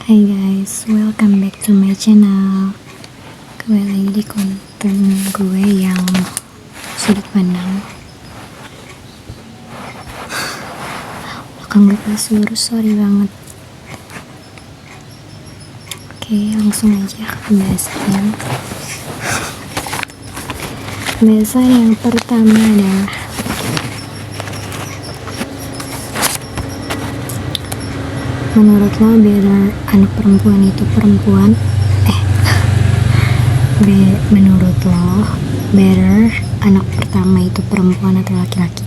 Hai guys, welcome back to my channel. Kembali lagi di konten gue yang sudut pandang. Belakang gue kasur, sorry banget. Oke, langsung aja ke pembahasannya. Pembahasan yang pertama adalah menurut lo better anak perempuan itu perempuan menurut lo better anak pertama itu perempuan atau laki-laki?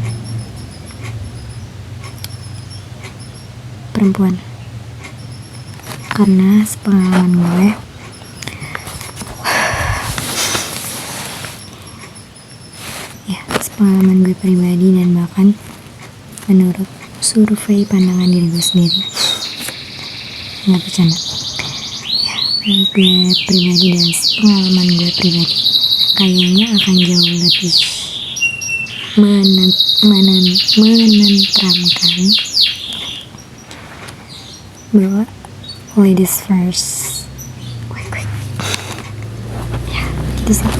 Perempuan. Karena sepengalaman gue pribadi dan bahkan menurut survei pandangan diri gue sendiri, nggak bercanda ya, gue pribadi dan pengalaman gue pribadi kayaknya akan jauh lebih menenteramkan bahwa ladies first ya gitu sih,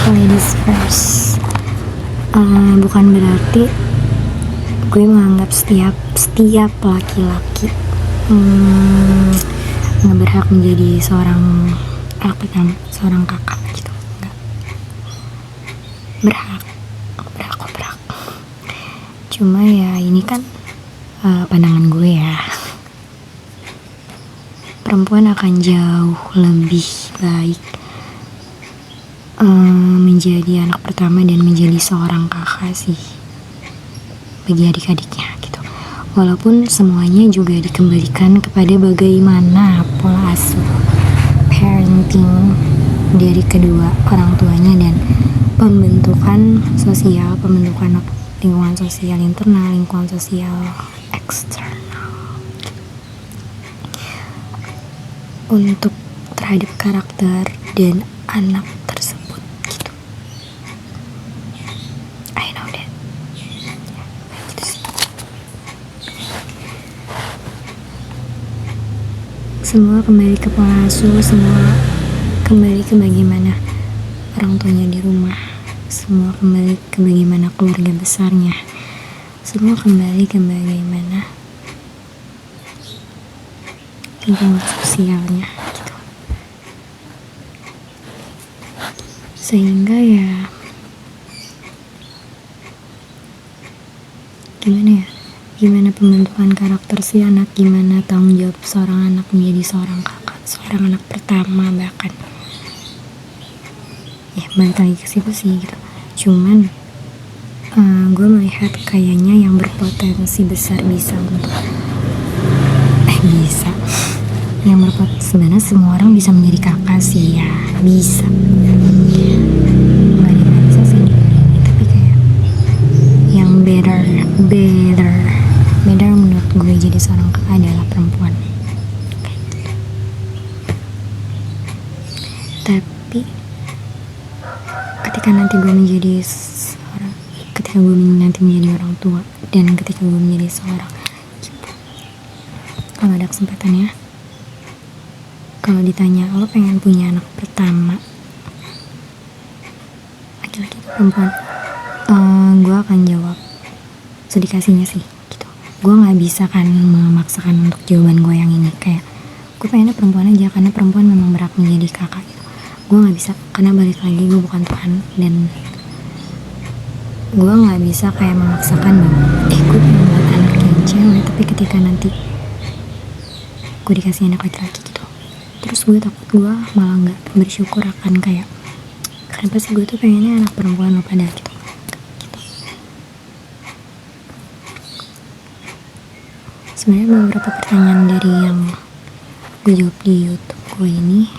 ladies first. Bukan berarti gue menganggap setiap laki-laki nggak berhak menjadi seorang seorang kakak gitu, nggak berhak. Cuma ya ini kan pandangan gue ya, perempuan akan jauh lebih baik menjadi anak pertama dan menjadi seorang kakak sih bagi adik-adiknya gitu. Walaupun semuanya juga dikembalikan kepada bagaimana pola asuh parenting dari kedua orang tuanya dan pembentukan lingkungan sosial internal, lingkungan sosial eksternal untuk terhadap karakter dan anak tersebut gitu. I know that. Gitu sih. Semua kembali ke pola asuh, semua kembali ke bagaimana orang tuanya di rumah, semua kembali ke bagaimana keluarga besarnya, semua kembali ke bagaimana lingkungan sosialnya gitu. Sehingga ya gimana pembentukan karakter si anak, gimana tanggung jawab seorang anak menjadi seorang kakak, seorang anak pertama bahkan ya, balik lagi ke situ sih gitu. Cuman gue melihat kayaknya yang berpotensi besar sebenarnya semua orang bisa menjadi kakak sih ya, bisa sih, tapi kayak yang better menurut gue jadi seorang kakak adalah perempuan kayak gitu. Tapi ketika nanti gue menjadi orang tua dan ketika gue menjadi seorang ibu, kalau ada kesempatannya, kalau ditanya lo pengen punya anak pertama laki-laki atau perempuan, gue akan jawab sedikasinya sih gitu. Gue nggak bisa kan memaksakan untuk jawaban gue yang ini, kayak gue pengennya perempuan aja karena perempuan memang berhak menjadi kakak gitu. Gue nggak bisa, karena balik lagi gue bukan Tuhan dan gue nggak bisa kayak memaksakan bahwa gue pengen buat anak yang cewek, tapi ketika nanti gue dikasih anak laki-laki gitu, terus gue takut gue malah nggak bersyukur akan kayak kenapa sih gue tuh pengennya anak perempuan lo pada gitu. Sebenarnya beberapa pertanyaan dari yang gue jawab di YouTube gue ini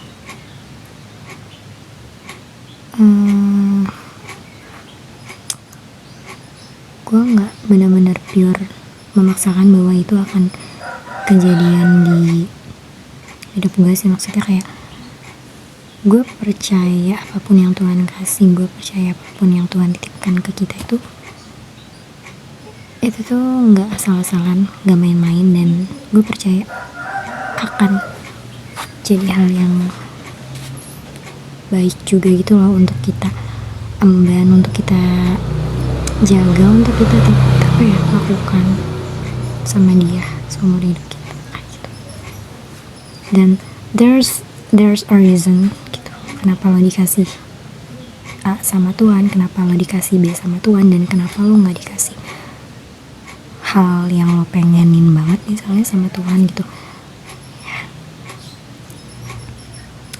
gue nggak benar-benar pure memaksakan bahwa itu akan kejadian di hidup gue sih. Maksudnya kayak gue percaya apapun yang Tuhan kasih, gue percaya apapun yang Tuhan titipkan ke kita itu tuh nggak asal-asalan, nggak main-main, dan gue percaya akan jadi hal yang baik juga gitu loh untuk kita emban, untuk kita jaga, untuk kita lakukan sama dia seumur hidup kita gitu. Dan there's a reason gitu kenapa lo dikasih A sama Tuhan, kenapa lo dikasih B sama Tuhan, dan kenapa lo nggak dikasih hal yang lo pengenin banget misalnya sama Tuhan gitu ya,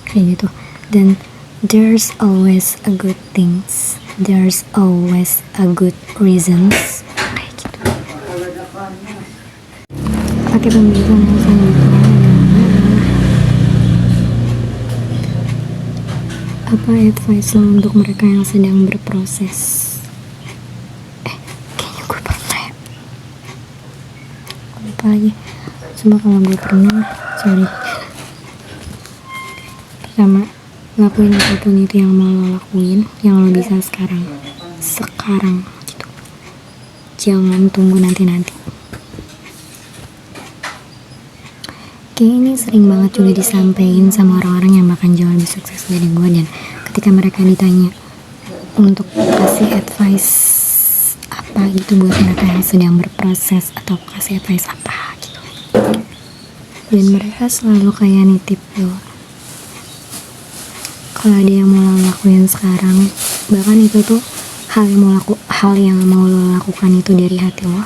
kayak gitu. Dan there's always a good things, there's always a good reasons, kayak gitu. Pakai pembahasan yang selanjutnya apa advice lo untuk mereka yang sedang berproses? Kayaknya gue pernah ya, lupa lagi. Cuma kalau gue pernah, sorry. Pertama, lakuin apapun itu yang mau lo lakuin, yang lo bisa sekarang gitu. Jangan tunggu nanti. Kayaknya ini sering banget juga disampaikan sama orang-orang yang bahkan jauh lebih sukses dari gue, dan ketika mereka ditanya untuk kasih advice apa gitu buat mereka yang sedang berproses, atau kasih advice apa gitu, dan mereka selalu kayak nitip bahwa kalau ada yang mau lo lakuin sekarang, bahkan itu tuh hal yang mau lo lakukan itu dari hati lo,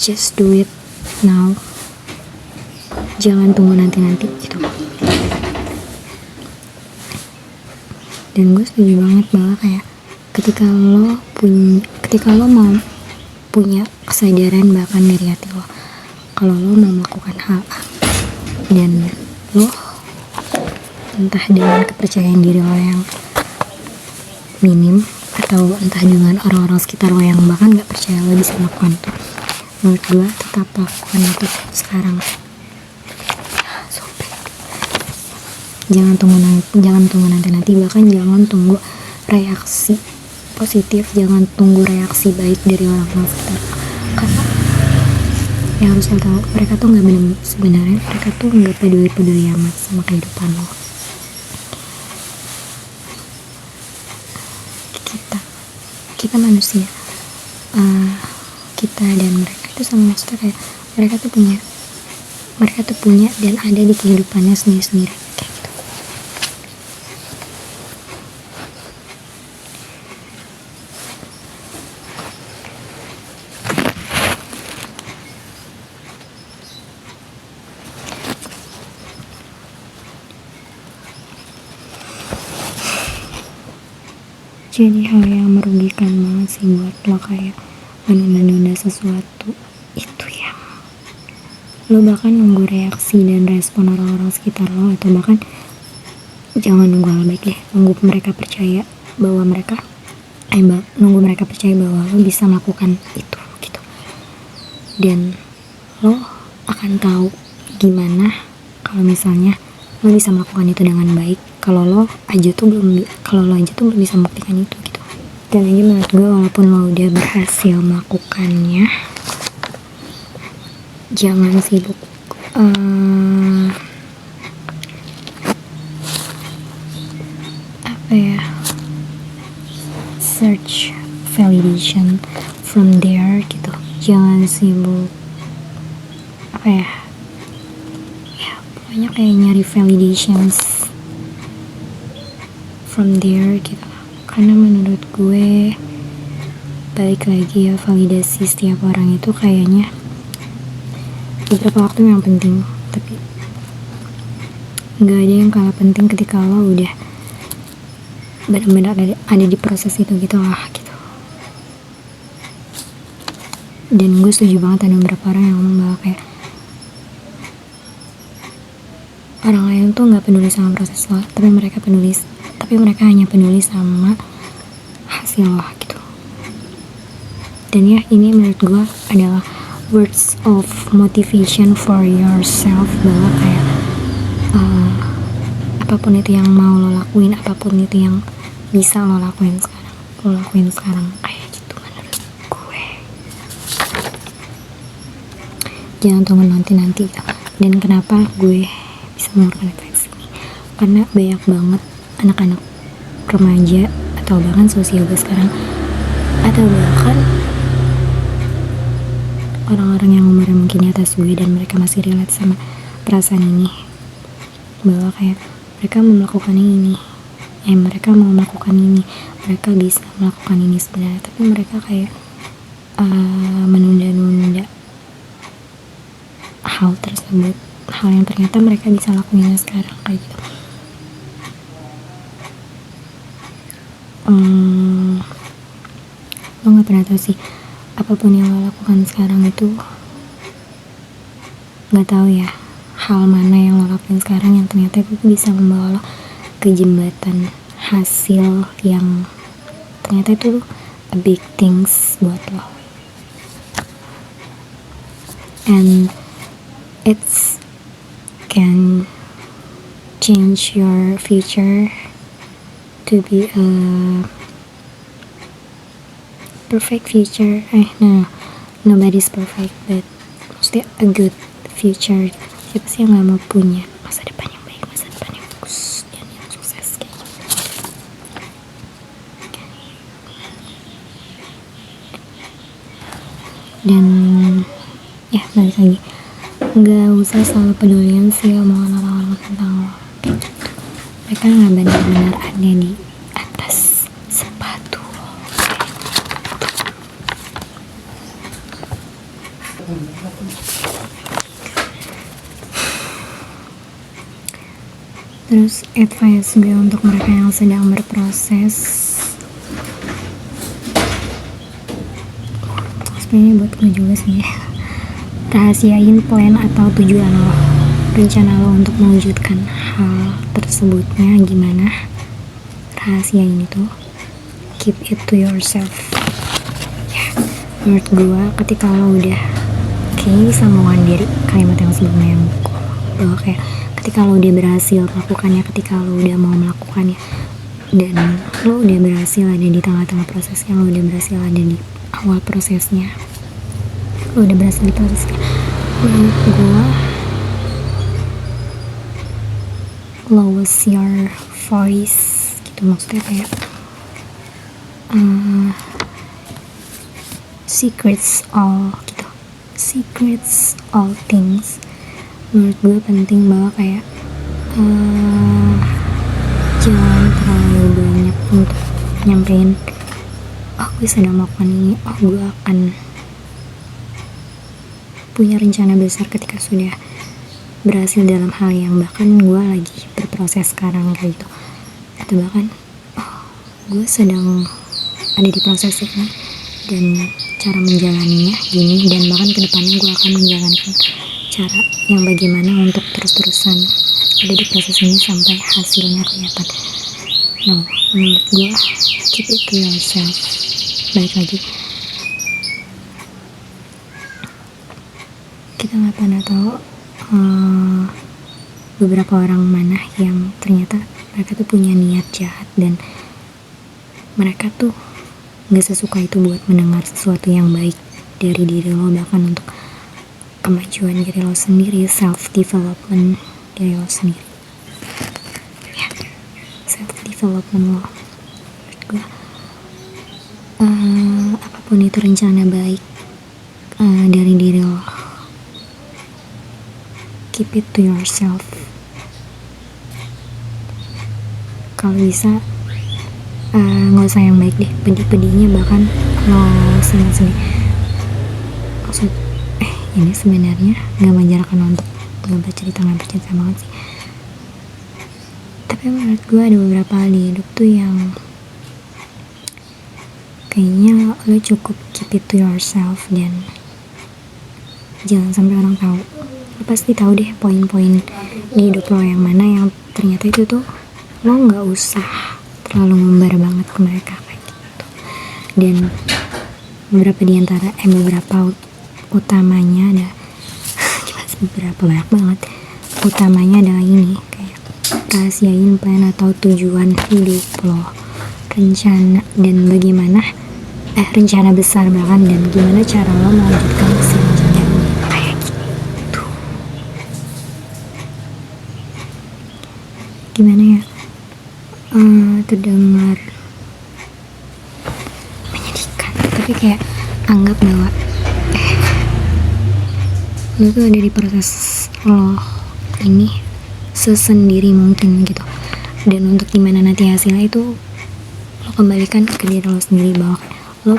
just do it now, jangan tunggu nanti gitu. Dan gue setuju banget bahwa kayak ketika lo mau punya kesadaran bahkan dari hati lo kalau lo mau melakukan hal A, dan lo entah dengan kepercayaan diri lo yang minim, atau entah dengan orang-orang sekitar lo yang bahkan gak percaya lo bisa melakukan itu, menurut gue tetap lakukan itu sekarang. Jangan tunggu nanti, bahkan jangan tunggu reaksi positif, jangan tunggu reaksi baik dari orang-orang sekitar. Karena yang harus lo tahu, mereka tuh sebenarnya mereka tuh nggak peduli amat sama kehidupan lo. Kita manusia, kita dan mereka itu sama, maksudnya kayak mereka tuh punya dan ada di kehidupannya sendiri-sendiri. Jadi hal yang merugikan banget sih buat lo kayak menunda-nunda sesuatu itu yang lo bahkan nunggu reaksi dan respon orang-orang sekitar lo, atau bahkan jangan nunggu hal baik deh, nunggu mereka percaya bahwa lo bisa melakukan itu gitu. Dan lo akan tahu gimana kalau misalnya lo bisa melakukan itu dengan baik kalau lo aja tuh belum bisa membuktikan itu gitu. Dan lagi menurut gue, walaupun lo udah berhasil melakukannya, jangan sibuk search validation from there gitu. Jangan sibuk pokoknya kayak nyari validations from there gitu. Karena menurut gue, balik lagi ya, validasi setiap orang itu kayaknya beberapa waktu yang penting, tapi nggak ada yang kalah penting ketika lo udah benar-benar ada di proses itu gitu lah gitu. Dan gue setuju banget ada beberapa orang yang ngomong bahwa kayak orang lain tuh nggak peduli sama proses lo, tapi mereka hanya peduli sama hasil lo gitu. Dan ya, ini menurut gue adalah words of motivation for yourself, bahwa kayak apapun itu yang mau lo lakuin, apapun itu yang bisa lo lakuin sekarang kayak gitu menurut gue. Jangan tunggu nanti. Dan kenapa gue bisa mengeluarkan advice ini, karena banyak banget anak-anak remaja atau bahkan sosial sekarang, atau bahkan orang-orang yang umurnya mungkin di atas gue dan mereka masih relate sama perasaan ini, bahwa kayak mereka melakukan ini, mereka mau melakukan ini, mereka bisa melakukan ini sebenarnya, tapi mereka kayak menunda-nunda hal tersebut, hal yang ternyata mereka bisa lakuin sekarang kayak gitu. Lo nggak pernah tahu sih, apapun yang lo lakukan sekarang itu, nggak tahu ya hal mana yang lo lakuin sekarang yang ternyata itu bisa membawa lo ke jembatan hasil yang ternyata itu a big things buat lo, and it's can change your future to be a perfect future. No, nobody's perfect, but mesti a good future. Siapa sih yang gak mau punya masa depan yang baik, masa depan yang bagus dan yang sukses kayak gitu. Dan ya balik lagi, nggak usah selalu pedulian sih omongan orang-orang tentang lo kayak gitu. Mereka nggak benar-benar ada di atas sepatu lo. Terus advice gue untuk mereka yang sedang berproses, sebenarnya buat gue juga sih, rahasiain plan atau tujuan lo, rencana lo untuk mewujudkan hal tersebutnya gimana. Rahasiain itu, keep it to yourself ya. Menurut gue ketika lo udah, kayaknya bisa ngomongin diri kalimat yang sebelumnya yang bahwa kayak ketika lo udah berhasil melakukannya, ketika lo udah mau melakukannya, dan lo udah berhasil ada di tengah-tengah prosesnya, lo udah berhasil ada di awal prosesnya, lo udah berhasil di prosesnya, menurut gue lowest your voice gitu, maksudnya kayak secrets all things. Menurut gue penting bahwa kayak jangan terlalu banyak untuk nyampein gue sedang melakukan ini, gue akan punya rencana besar ketika sudah berhasil dalam hal yang bahkan gue lagi berproses sekarang kayak gitu, atau bahkan gue sedang ada di proses ini dan cara menjalaninya gini, dan bahkan kedepannya gue akan menjalankan cara yang bagaimana untuk terus-terusan ada di proses ini sampai hasilnya kelihatan. No, menurut gue keep it to yourself. Balik lagi, kita nggak pernah tahu beberapa orang mana yang ternyata mereka tuh punya niat jahat dan mereka tuh nggak sesuka itu buat mendengar sesuatu yang baik dari diri lo, bahkan untuk kemajuan diri lo sendiri, self development diri lo sendiri ya, self development lo. Menurut gue apapun itu rencana baik dari diri lo, keep it to yourself. Kalau bisa nggak usah yang baik deh, pedih-pedihnya bahkan lo senang-senang. Maksud ini sebenarnya nggak menjarakan untuk nggak bercerita banget sih, tapi menurut gue ada beberapa hal di hidup tuh yang kayaknya lo cukup keep it to yourself dan jangan sampai orang tahu. Lo pasti tahu deh poin-poin di hidup lo yang mana yang ternyata itu tuh lo nggak usah terlalu membar banget ke mereka kayak gitu. Dan beberapa diantara beberapa utamanya ada beberapa banyak banget, utamanya adalah ini, kayak rahasiain plan atau tujuan hidup lo, rencana dan bagaimana rencana besar bahkan, dan gimana cara lo mewujudkan si rencana ini kayak gitu. gimana ya, terdengar menyedihkan, tapi kayak anggap bahwa lo tuh ada di proses lo ini sesendiri mungkin gitu, dan untuk gimana nanti hasilnya itu lo kembalikan ke diri lo sendiri, bahwa lo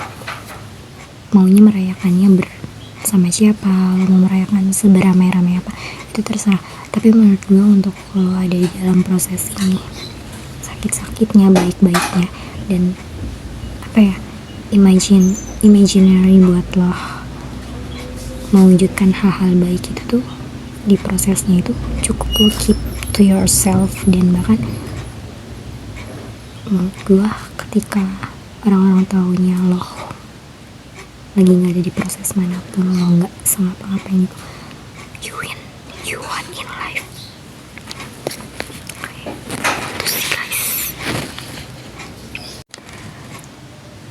maunya merayakannya bersama siapa, lo mau merayakan seberamai-ramai apa itu terserah. Tapi menurut gue untuk lo ada di dalam proses ini, sakit-sakitnya, baik-baiknya, dan apa ya, imaginary buat lo mewujudkan hal-hal baik itu tuh, di prosesnya itu cukup lo keep to yourself. Dan bahkan menurut gue ketika orang-orang taunya lo lagi gak ada di proses manapun, lo gak ngapa-ngapain itu, you won in life. Okay. Itu sih guys.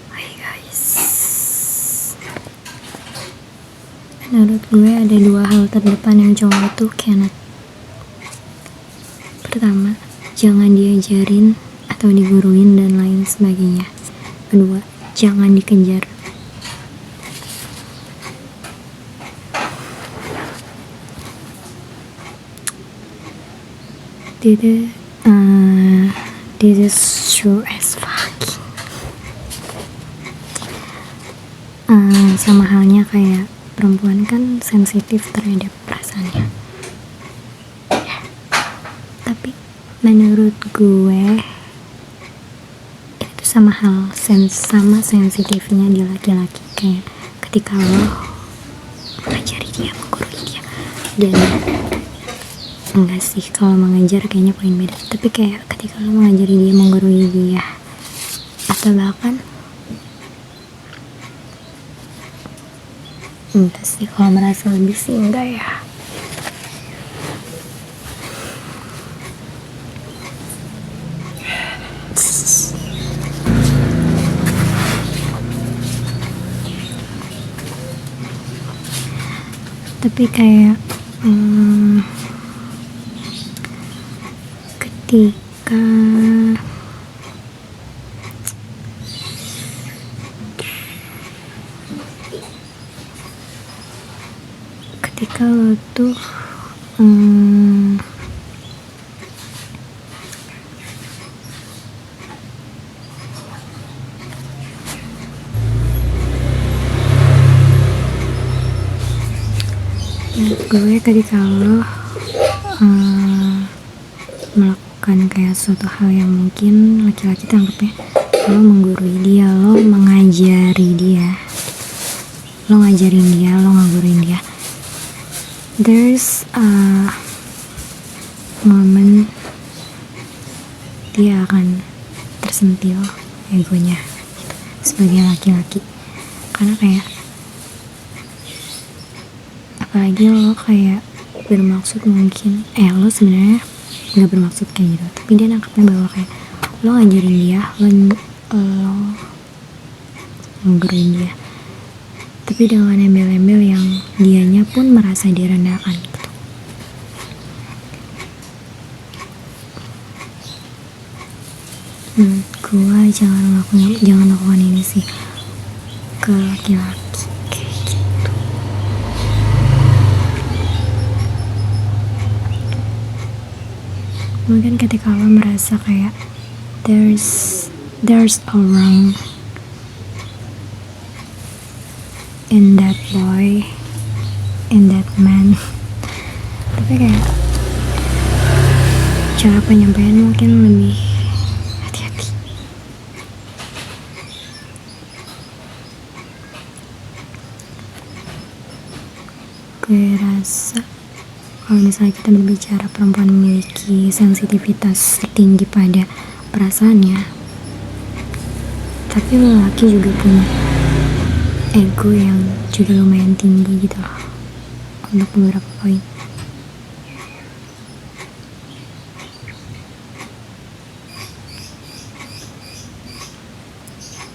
Hai guys, menurut gue ada 2 hal terdepan yang cowok tuh cannot. Pertama, jangan diajarin atau diguruin dan lain sebagainya. Kedua, jangan dikejar. This is true as fuck. Sama halnya kayak perempuan kan sensitif terhadap perasaannya ya. Tapi menurut gue itu sama sensitifnya di laki-laki, kayak ketika lo mengajari dia, menggurui dia, dan enggak sih, kalau mengajar kayaknya poin beda, tapi kayak ketika lo mengajari dia, menggurui dia, atau bahkan enggak sih, kalau merasa lebih sih enggak ya. Tapi kayak ketika lo tuh gue ketika lo melakukan kayak suatu hal yang mungkin laki-laki tanggapnya lo menggurui dia, lo mengajari dia, lo ngajarin dia, lo ngagurin dia, there's a moment dia akan tersentil egonya gitu, sebagai laki-laki. Karena kayak apalagi lo kayak bermaksud mungkin lo sebenarnya nggak bermaksud kayak gitu, tapi dia nangkepnya bahwa kayak lo ngajarin dia, lo ngeguruin dia, tapi dengan embel-embel yang dianya pun merasa direndahkan gitu. Gue jangan lakukan ini sih ke laki-laki kayak gitu. Mungkin ketika lo merasa kayak there's a wrong in that boy, in that man, tapi kayak cara penyampaian mungkin lebih hati-hati. Gue rasa kalau misalnya kita berbicara perempuan memiliki sensitivitas tinggi pada perasaannya, tapi lelaki juga punya ego yang juga lumayan tinggi gitu loh untuk beberapa poin.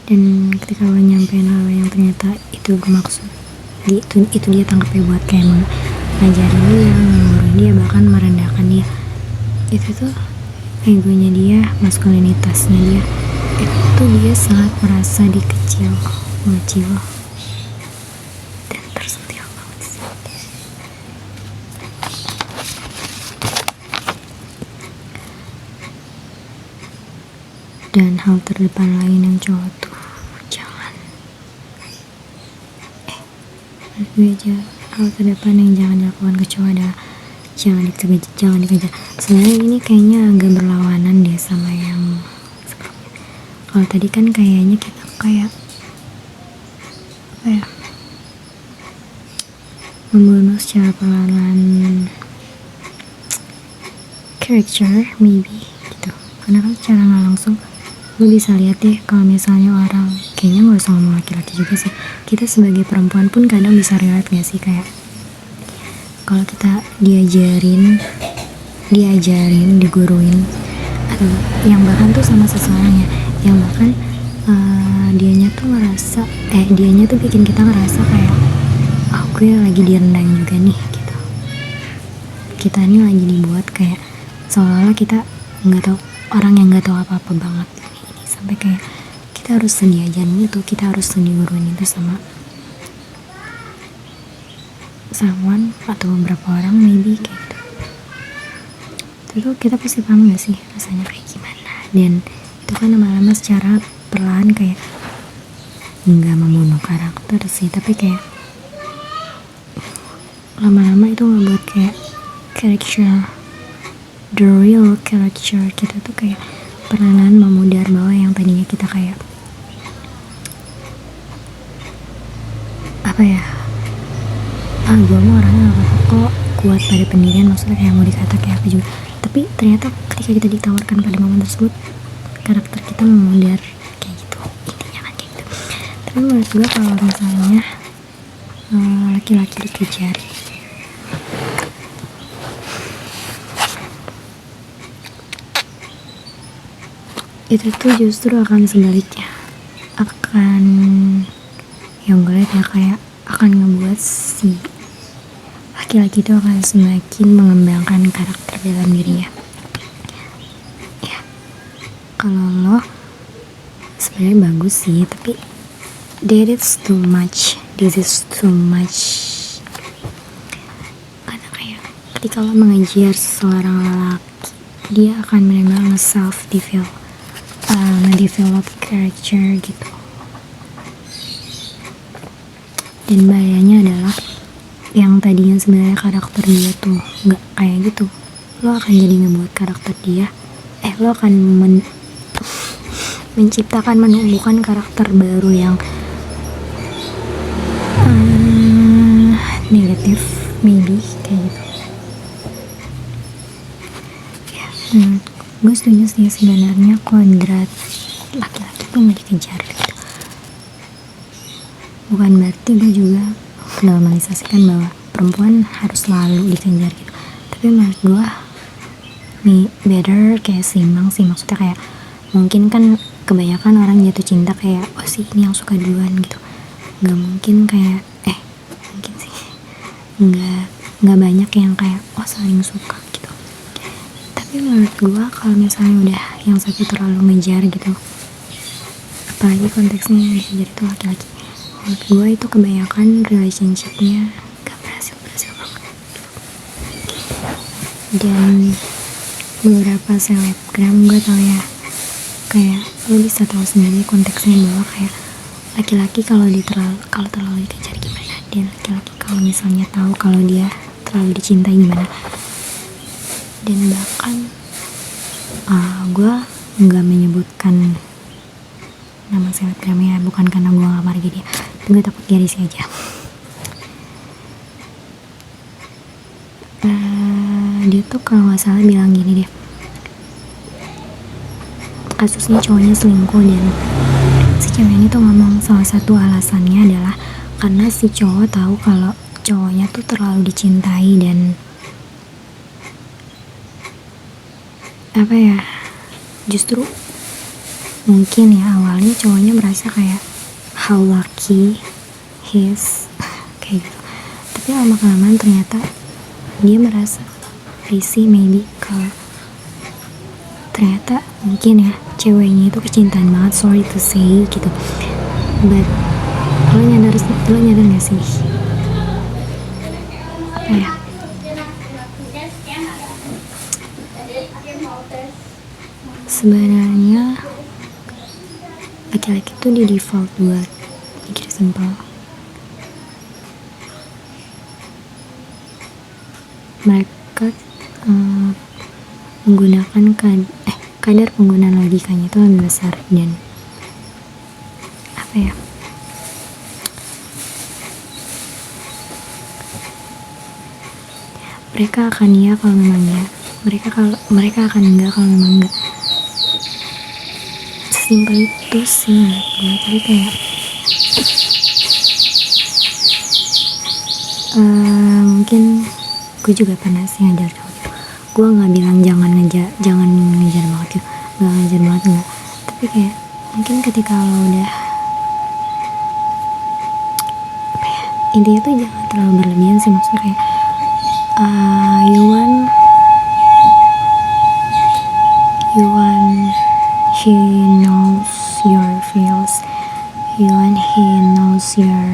Dan ketika lo nyampein hal yang ternyata itu bermaksud itu dia tangkapnya buat kayak ngajarin dia, mengurusin dia, bahkan merendahkan dia, itu tuh egonya dia, maskulinitasnya dia, itu dia sangat merasa dikecil, mengecil, dan tersentil banget sih. Dan hal terdepan lain yang cowok tuh jangan, gue aja, hal terdepan yang jangan dilakukan ke cowok adalah jangan dikejar. Sebenarnya ini kayaknya agak berlawanan deh sama yang sebelumnya. Kalau tadi kan kayaknya kita kayak apa ya, membunuh secara perlahan character maybe gitu, karena kan secara nggak langsung lu bisa lihat deh kalau misalnya orang, kayaknya nggak usah ngomong laki-laki juga sih, kita sebagai perempuan pun kadang bisa relate gak sih, kayak kalau kita diajarin, diguruin, atau yang bahkan tuh sama seseorang ya, yang bahkan dianya tuh bikin kita ngerasa kayak, gue lagi direndahin juga nih gitu. Kita ini lagi dibuat kayak seolah-olah kita nggak tahu, orang yang nggak tahu apa-apa banget ini, sampai kayak kita harus diajarin itu, kita harus diguruin itu sama someone atau beberapa orang maybe kayak gitu. Itu kita pasti paham gak sih rasanya kayak gimana, dan itu kan lama-lama secara perlahan kayak nggak membunuh karakter sih, tapi kayak lama-lama itu membuat kayak character, the real character kita tuh kayak perlahan memudar, bahwa yang tadinya kita kayak apa ya, gue mau orangnya gak apa-apa kok, kuat pada pendirian, maksudnya kayak mau dikata kayak apa juga, tapi ternyata ketika kita ditawarkan pada momen tersebut, karakter kita memudar kayak gitu, intinya kan kayak gitu. Tapi menurut gue kalau misalnya laki-laki dikejar, itu tuh justru akan sebaliknya, akan, yang gue lihat ya, kayak akan ngebuat si laki-laki itu akan semakin mengembangkan karakter dalam dirinya. Ya, kalau lo sebenarnya bagus sih, tapi this is too much. Karena kayak ketika lo mengejar seseorang lelaki, dia akan benar-benar nge-develop character gitu. Dan bahayanya adalah yang tadinya sebenarnya karakter dia tuh nggak kayak gitu, lo akan jadi ngebuat karakter dia, lo akan menciptakan, menumbuhkan karakter baru yang negatif maybe kayak gitu. Ya, gue setuju sih sebenarnya kodrat laki-laki tuh nggak dikejar gitu. Bukan berarti gue juga normalisasikan bahwa perempuan harus selalu dikejar gitu, tapi menurut gue nih better kayak seimbang sih, maksudnya kayak mungkin kan kebanyakan orang jatuh cinta kayak sih ini yang suka duluan gitu, nggak mungkin kayak mungkin sih nggak banyak yang kayak saling suka gitu. Tapi menurut gue kalau misalnya udah yang satu terlalu ngejar gitu, apalagi konteksnya yang dikejar itu laki-laki, menurut gue itu kebanyakan relationshipnya gak berhasil banget. Dan beberapa selebgram gue tau ya, kayak lo bisa tahu sendiri konteksnya, bahwa kayak laki-laki kalau terlalu dikejar gimana, dan laki-laki kalau misalnya tahu kalau dia terlalu dicintai gimana. Dan bahkan gue nggak menyebutkan nama selebgramnya bukan karena gue nggak marah dia, gue takut dia risih aja. Dia tuh kalau nggak salah bilang gini deh, kasusnya cowoknya selingkuh, dan si cewek ini tuh ngomong salah satu alasannya adalah karena si cowok tahu kalau cowoknya tuh terlalu dicintai, dan apa ya, justru mungkin ya awalnya cowoknya merasa kayak how lucky he is kayak gitu, tapi lama-kelamaan ternyata dia merasa risih maybe kalau ternyata mungkin ya ceweknya itu kecintaan banget, sorry to say gitu, but lo nyadar gak sih apa ya, sebenarnya laki-laki tuh di default buat mikir simpel. Mereka menggunakan kadar penggunaan logikanya itu lebih besar, dan apa ya, mereka akan iya kalau memang ya, mereka akan enggak kalau memang enggak. Sesimpel itu sih menurut gue. Tapi kayak mungkin gue juga pernah sih ngajar cowok gitu. Gue nggak bilang jangan ngejar banget gitu, nggak ngejar banget nggak, tapi kayak mungkin ketika lo udah apa ya, intinya tuh jangan terlalu berlebihan sih, maksudnya kayak you want he knows your feels, he knows your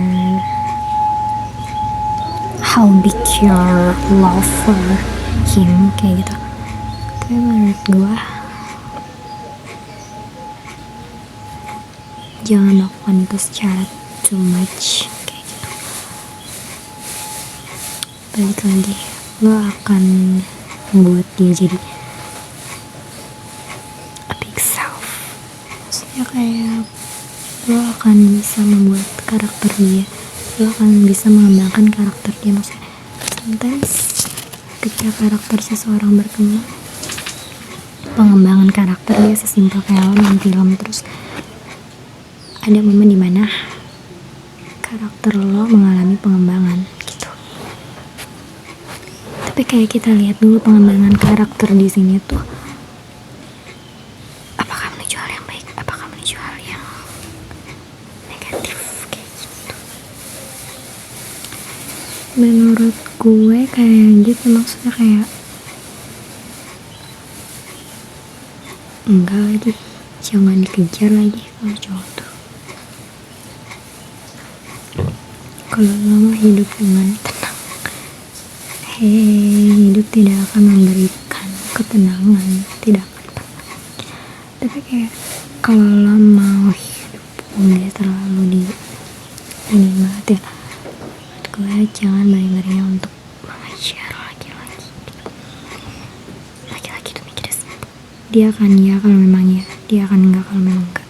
how big your love for him, kayak gitu. Tapi menurut gue jangan lakukan itu secara too much kayak gitu. Balik lagi, lo akan membuat dia jadi a big self. Maksudnya kayak lo akan bisa membuat karakter dia, lo akan bisa mengembangkan karakter dia. Maksudnya sometimes ketika karakter seseorang berkembang, pengembangan karakter dia sesimpel kayak lo main film, terus ada momen dimana karakter lo mengalami pengembangan gitu. Tapi kayak kita lihat dulu pengembangan karakter di sini tuh, apakah menuju hal yang baik, apakah menuju hal yang negatif kayak gitu. Menurut gue kayak gitu, maksudnya kayak enggak lagi, jangan dikejar lagi kalau cowok tuh. Kalau lo mau hidup dengan tenang, hidup tidak akan memberikan ketenangan, tidak akan pernah. Tapi kayak kalau lo mau hidup nggak terlalu ini banget ya, menurut gue jangan beri-berinya untuk mengejar laki-laki gitu. Laki-laki tuh mikirnya simpel, dia akan ya kalau memang ya, dia akan enggak kalau memang enggak.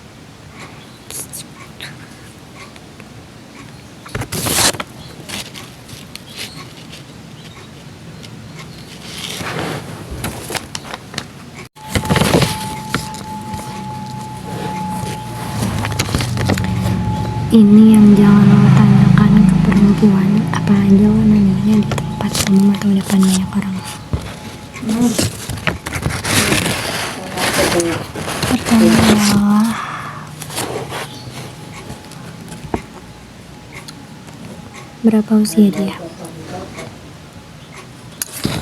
Ini yang jangan lo tanyakan ke perempuan, apalagi lo nanyanya di tempat umum atau depan banyak orang. Pertama adalah berapa usia dia?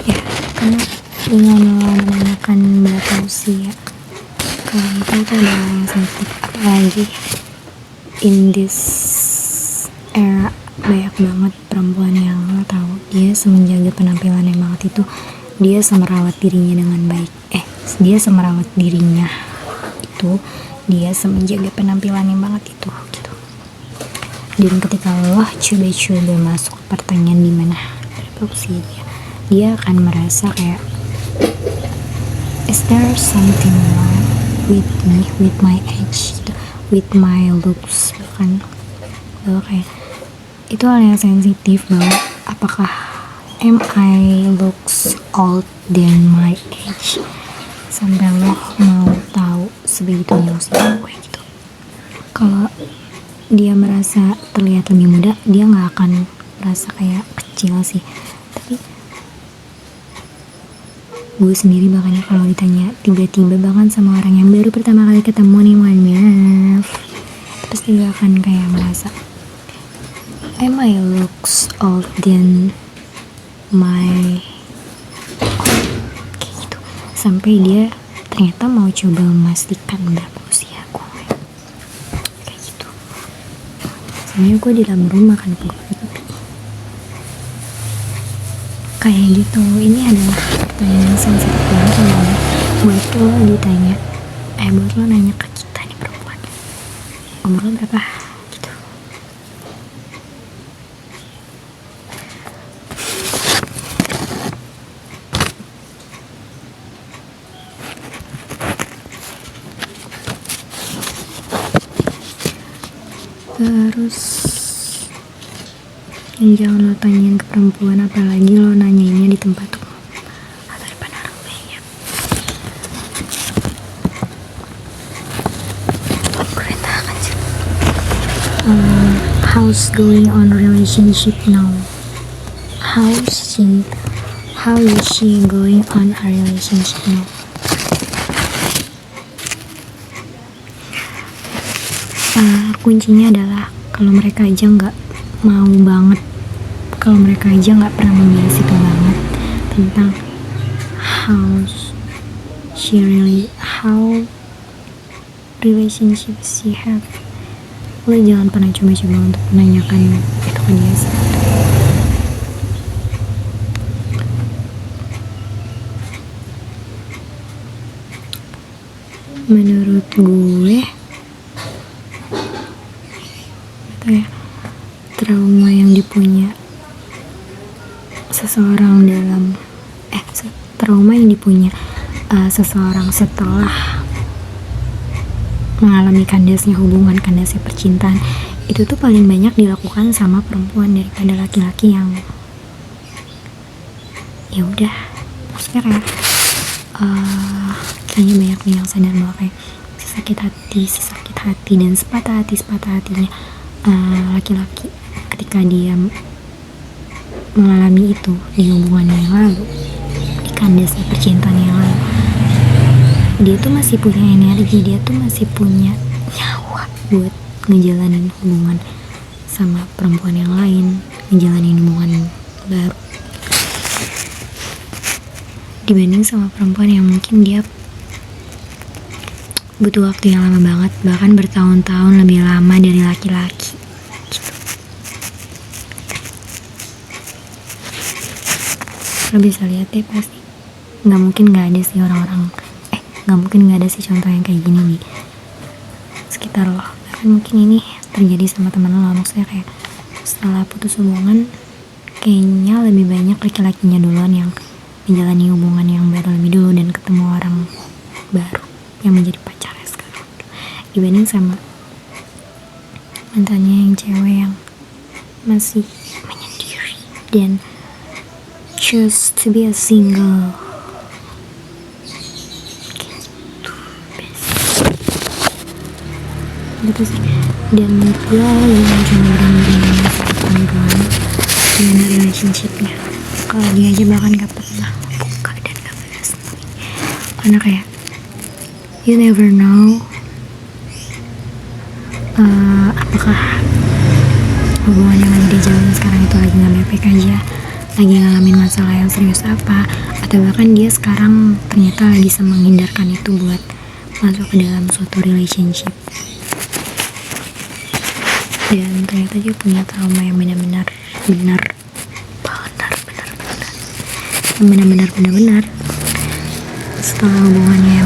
Ya, karena dengan lo menanyakan berapa usia, kalau itu adalah yang sensitif, apalagi in this era banyak banget perempuan yang lo tahu dia semenjaga penampilannya banget itu, dia semerawat dirinya dengan baik, dia semerawat dirinya itu, dia semenjaga penampilannya banget itu gitu. Dan ketika lo coba masuk pertanyaan di mana berapa usia dia akan merasa kayak is there something wrong with me, with my age gitu, with my looks, bahwa kayak itu hal yang sensitif, bahwa apakah am I looks old than my age, sampai lo mau tahu sebegitunya usia gue gitu. Kalau dia merasa terlihat lebih muda, dia nggak akan merasa kayak kecil sih. Tapi gue sendiri makanya kalau ditanya tiba-tiba bahkan sama orang yang baru pertama kali ketemu nih, mohon maaf, pasti gak akan kayak merasa am I looks old than my kayak gitu, sampai dia ternyata mau coba memastikan berapa usia gue, kayak gitu. Sebenarnya gue di dalam rumah kan kayak gitu. Ini adalah pertanyaan sensitif banget buat lo ditanya, buat lo nanya ke kita nih perempuan, umur lo berapa gitu. Terus yang jangan lo tanyain ke perempuan, apalagi lo nanyainnya di tempat umum atau di depan orang banyak. How's going on relationship now? How is she going on a relationship now? Kuncinya adalah kalau mereka aja nggak mau banget, kalau mereka aja nggak pernah membahas itu banget tentang how relationship she have, lo jangan pernah coba-coba untuk menanyakan itu ke dia. Menurut gue trauma yang dipunya seseorang seseorang setelah mengalami kandasnya hubungan, kandasnya percintaan, itu tuh paling banyak dilakukan sama perempuan daripada laki-laki yang ya udah, maksudnya kayak kayaknya banyak yang sadar bahwa kayak sesakit hati dan sepatah hatinya laki-laki ketika dia mengalami itu di hubungan yang lalu, di kandasnya percintaan yang lalu, dia tuh masih punya energi, dia tuh masih punya nyawa buat ngejalanin hubungan sama perempuan yang lain, ngejalanin hubungan baru, dibanding sama perempuan yang mungkin dia butuh waktu yang lama banget, bahkan bertahun-tahun lebih lama dari laki-laki gitu. Lo bisa lihat deh, pasti nggak mungkin nggak ada sih contoh yang kayak gini di sekitar lo. Bahkan mungkin ini terjadi sama teman lo, maksudnya kayak setelah putus hubungan kayaknya lebih banyak laki-lakinya duluan yang menjalani hubungan yang baru lebih dulu dan ketemu orang baru yang menjadi pacarnya sekarang, dibanding sama mantannya yang cewek yang masih menyendiri dan choose to be a single. Gitu sih. Dan menurut gue yang cuma berani perempuan gimana relationshipnya, kalau dia aja bahkan gak pernah buka dan gak pernah sendiri, karena kayak you never know apakah hubungan yang lagi dijalani sekarang itu lagi gak baik-baik aja, lagi ngalamin masalah yang serius apa, atau bahkan dia sekarang ternyata lagi menghindarkan itu buat masuk ke dalam suatu relationship dan ternyata dia punya trauma yang benar-benar setelah hubungan yang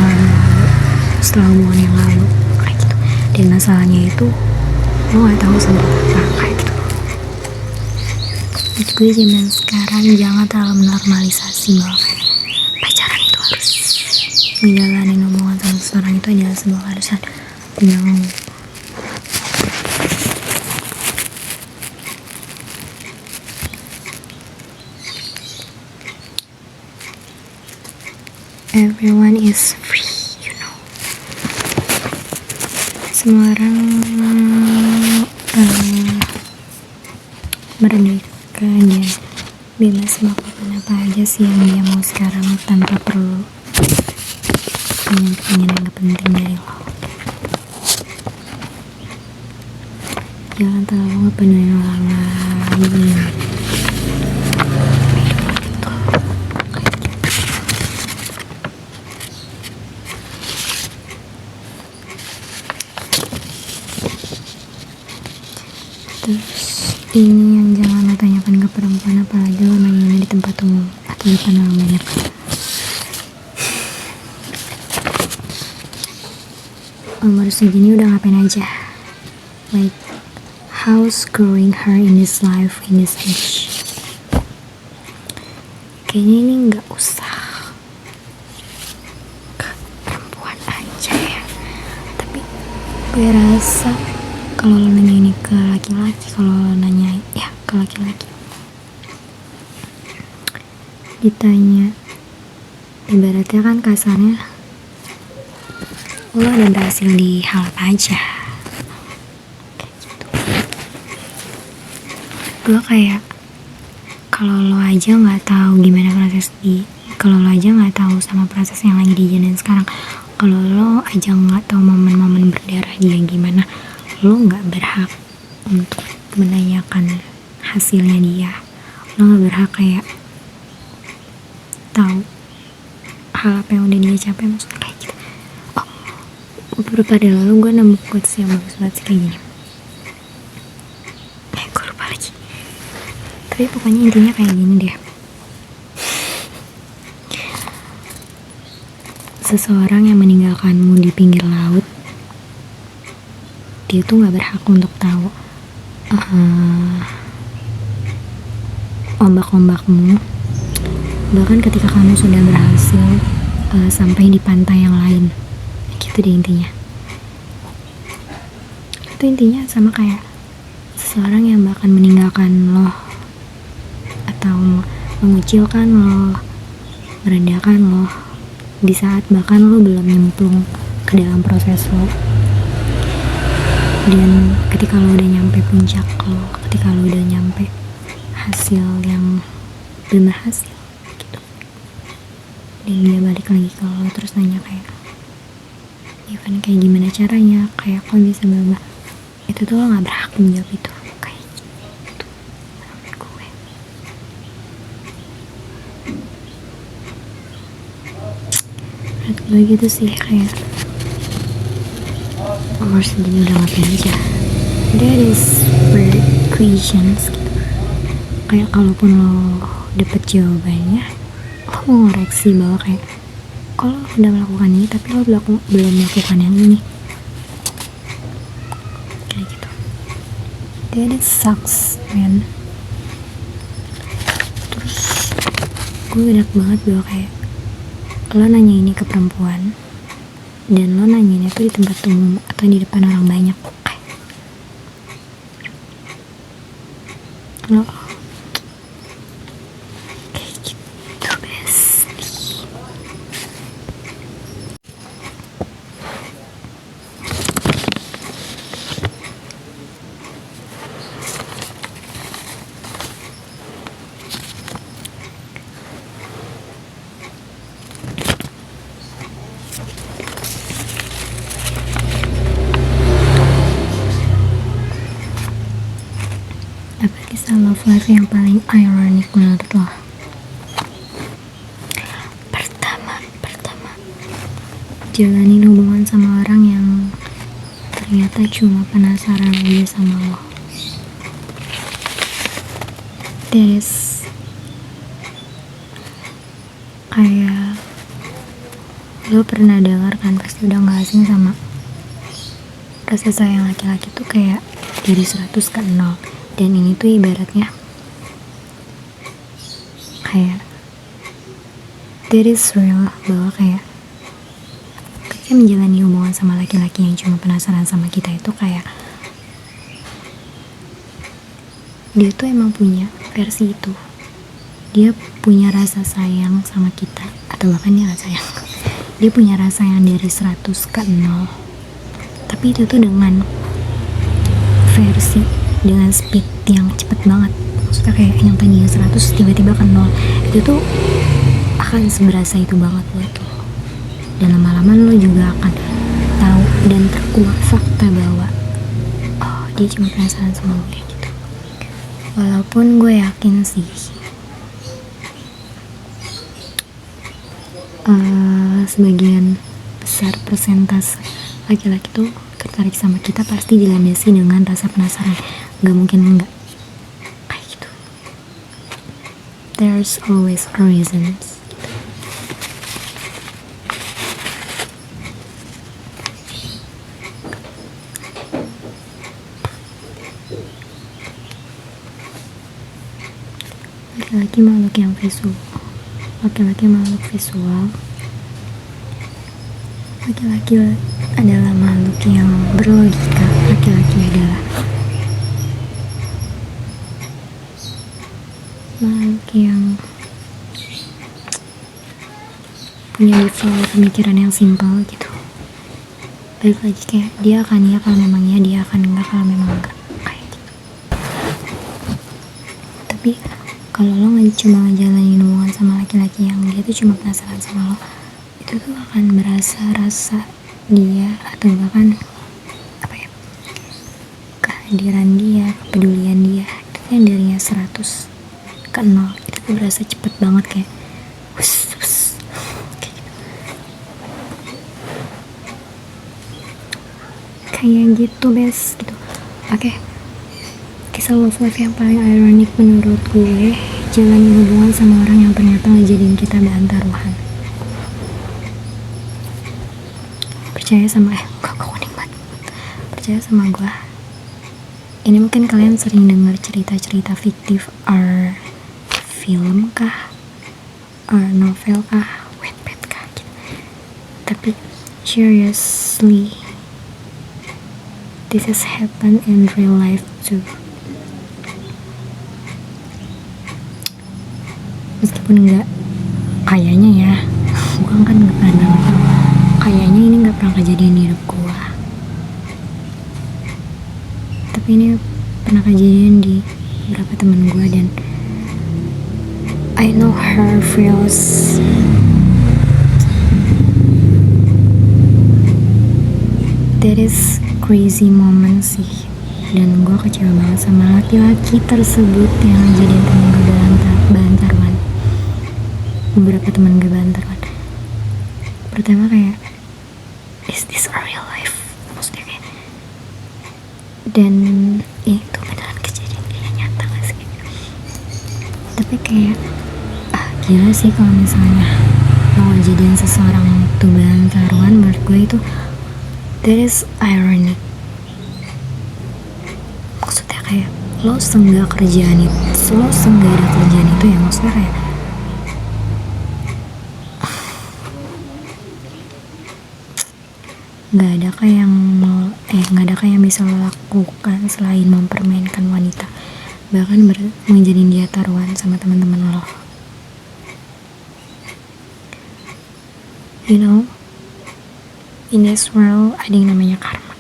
lalu kayak gitu. Dan masalahnya itu lo gak tahu sebenarnya apa kayak gitu. Menurut gue zaman sekarang jangan terlalu menormalisasi bahwa kayak pacaran itu harus menjalani hubungan sama seseorang itu adalah sebuah keharusan yang everyone is free, you know. Semua orang merdeka dan bebas melakukan apa aja sih yang dia mau sekarang tanpa perlu pertanyaan yang gak penting dari lo. Jangan terlalu ngepenuhin orang lain. tanyakan ke perempuan, apalagi lo nanyain di tempat umum atau di depan orang banyak. Umur segini udah ngapain aja? Like, how's growing her in this life, in this age? Kayaknya ini nggak usah ke perempuan aja ya. Tapi gue rasa kalau lo nanya ini ke laki-laki, kalau lo nanya ya ke laki-laki, ditanya, ibaratnya kan kasarnya, lo udah berhasil di hal apa aja, kayak gitu. Gue kayak, kalau lo aja nggak tahu gimana kalau lo aja nggak tahu sama proses yang lagi dijalanin sekarang, kalau lo aja nggak tahu momen-momen berdarah dia gimana, lo nggak berhak untuk menanyakan hasilnya dia. Lo nggak berhak kayak tahu hal apa yang udah dia capai, maksudnya kayak gitu. Beberapa hari lalu gue nemu quotes yang bagus banget sih, kayak gini. Gue lupa lagi. Tapi pokoknya intinya kayak gini deh. Seseorang yang meninggalkanmu di pinggir laut, dia tuh gak berhak untuk tahu ombak-ombakmu. Bahkan ketika kamu sudah berhasil sampai di pantai yang lain. Gitu deh intinya. Itu intinya sama kayak seseorang yang bahkan meninggalkan lo atau mengucilkan lo, merendahkan lo di saat bahkan lo belum nyemplung ke dalam proses lo. Dan ketika lo udah nyampe puncak lo, ketika lo udah nyampe hasil yang benar hasil gitu, dan dia balik lagi ke lo terus nanya kayak, Ivan kayak gimana caranya, kayak kok bisa berubah, itu tuh lo gak berhak menjawab itu. Kayak gitu menurut gue. Menurut gue gitu sih, kayak umur segini udah ngapain aja. That is weird questions gitu. Kayak kalaupun lo dapet jawabannya, lo mau ngoreksi bahwa kayak, kalau udah melakukan ini tapi lo belum melakukan yang ini, kayak gitu. That sucks, man. Terus gue enak banget bahwa kayak lo nanya ini ke perempuan dan lo nanyainnya tuh di tempat umum atau di depan orang banyak. Lo kayak gitu, bestie. Apa kisah love life yang paling ironic menurut lo? Pertama, jalanin hubungan sama orang yang ternyata cuma penasaran aja sama lo. There's kayak lo pernah dengar kan, pasti udah gak asing sama rasa sayang laki-laki tuh kayak dari 100 ke 0. Dan ini tuh ibaratnya kayak that is real, bahwa kayak ketika menjalani hubungan sama laki-laki yang cuma penasaran sama kita itu kayak dia tuh emang punya versi itu, dia punya rasa sayang sama kita, atau bahkan dia gak sayang, dia punya rasa yang dari 100 ke 0, tapi itu tuh dengan dengan speed yang cepet banget. Maksudnya kayak yang tadinya 100 tiba-tiba ke 0, itu tuh akan seberasa itu banget buat lo. Dan lama-lama lo juga akan tahu dan terkuak fakta bahwa oh, dia cuma penasaran sama gue gitu. Walaupun gue yakin sih sebagian besar persentase laki-laki tuh tertarik sama kita pasti dilandasi dengan rasa penasaran, gak mungkin enggak kayak gitu. there's always a reason. Laki-laki makhluk yang visual. Laki-laki makhluk visual. Laki-laki adalah makhluk yang berlogika. Laki-laki adalah makhluk yang punya default pemikiran yang simpel gitu. Balik lagi kayak dia akan ya kalau memang ya, dia akan enggak kalau memang enggak, kayak gitu. Tapi kalau lo cuma ngejalanin hubungan sama laki-laki yang dia tuh cuma penasaran sama lo, itu tuh akan berasa rasa dia atau bahkan apa ya, kehadiran dia, kepedulian dia itu tuh yang darinya 100 ke 0 itu tuh berasa cepet banget kayak wus, kayak gitu. Kayak gitu bes gitu. Oke. Kisah love life yang paling ironik menurut gue, jalanin hubungan sama orang yang ternyata ngejadiin kita bahan taruhan. Percaya sama kok kuning banget. Percaya sama gue. Ini mungkin kalian sering dengar cerita-cerita fiktif, or film kah, or novel kah, Wattpad kah gitu. Tapi seriously, this has happened in real life too. Meskipun enggak, kayaknya ya, gue kan gak pernah, kayaknya ini gak pernah kejadian di hidup gue, tapi ini pernah kejadian di beberapa teman gue, dan I know her feels. That is crazy moment sih, dan gue kecewa banget sama laki-laki tersebut yang jadiin temen gue bahan taruhan. Beberapa teman gue bahan taruhan. Pertama kayak, is this a real life? Maksudnya kayak, dan itu beneran kejadian, kayak nyata gak sih? Tapi kayak gila sih kalau misalnya mau jadian seseorang tuh bahan taruhan. Menurut gue itu that is ironic. Maksudnya kayak lo senggak kerjaan itu, lo senggak ada kerjaan itu ya, maksudnya kayak nggak ada kayak yang bisa lo lakukan selain mempermainkan wanita, bahkan menjadiin dia taruhan sama teman-teman lo. You know, in this world ada yang namanya karma.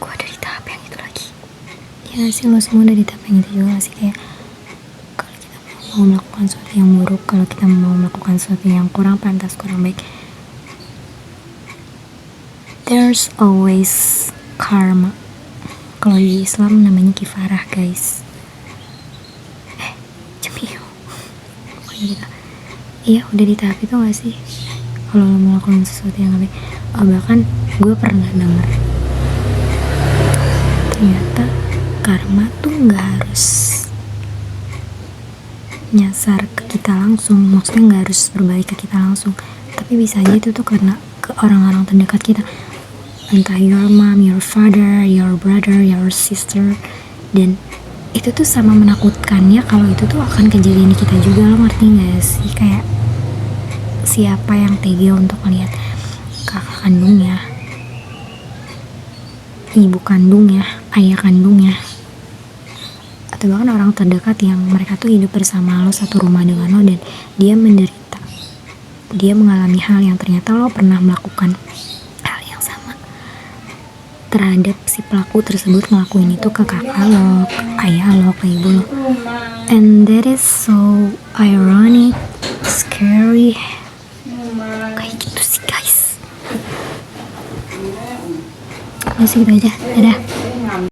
Gue ada di tahap yang itu lagi. Ya sih, lo semua ada di tahap yang itu juga sih, kayak mau melakukan sesuatu yang buruk, kalau kita mau melakukan sesuatu yang kurang pantas, kurang baik, there's always karma. Kalau di Islam namanya kifarah guys. Cemil gitu. Iya, udah di tahap itu gak sih kalau lo melakukan sesuatu yang gak baik? Bahkan gue pernah denger ternyata karma tuh gak harus nyasar ke kita langsung, maksudnya nggak harus berbalik ke kita langsung, tapi bisa aja itu tuh karena ke orang-orang terdekat kita, entah your mom, your father, your brother, your sister, dan itu tuh sama menakutkannya kalau itu tuh akan kejadian di kita juga. Lo ngerti nggak sih? Kayak siapa yang tega untuk melihat kakak kandungnya, ibu kandungnya, ayah kandungnya, atau bahkan orang terdekat yang mereka tuh hidup bersama lo, satu rumah dengan lo, dan dia menderita, dia mengalami hal yang ternyata lo pernah melakukan hal yang sama terhadap si pelaku tersebut, ngelakuin itu ke kakak lo, ke ayah lo, ke ibu lo. And that is so ironic, scary, kayak gitu sih guys. Masih gitu aja, dadah.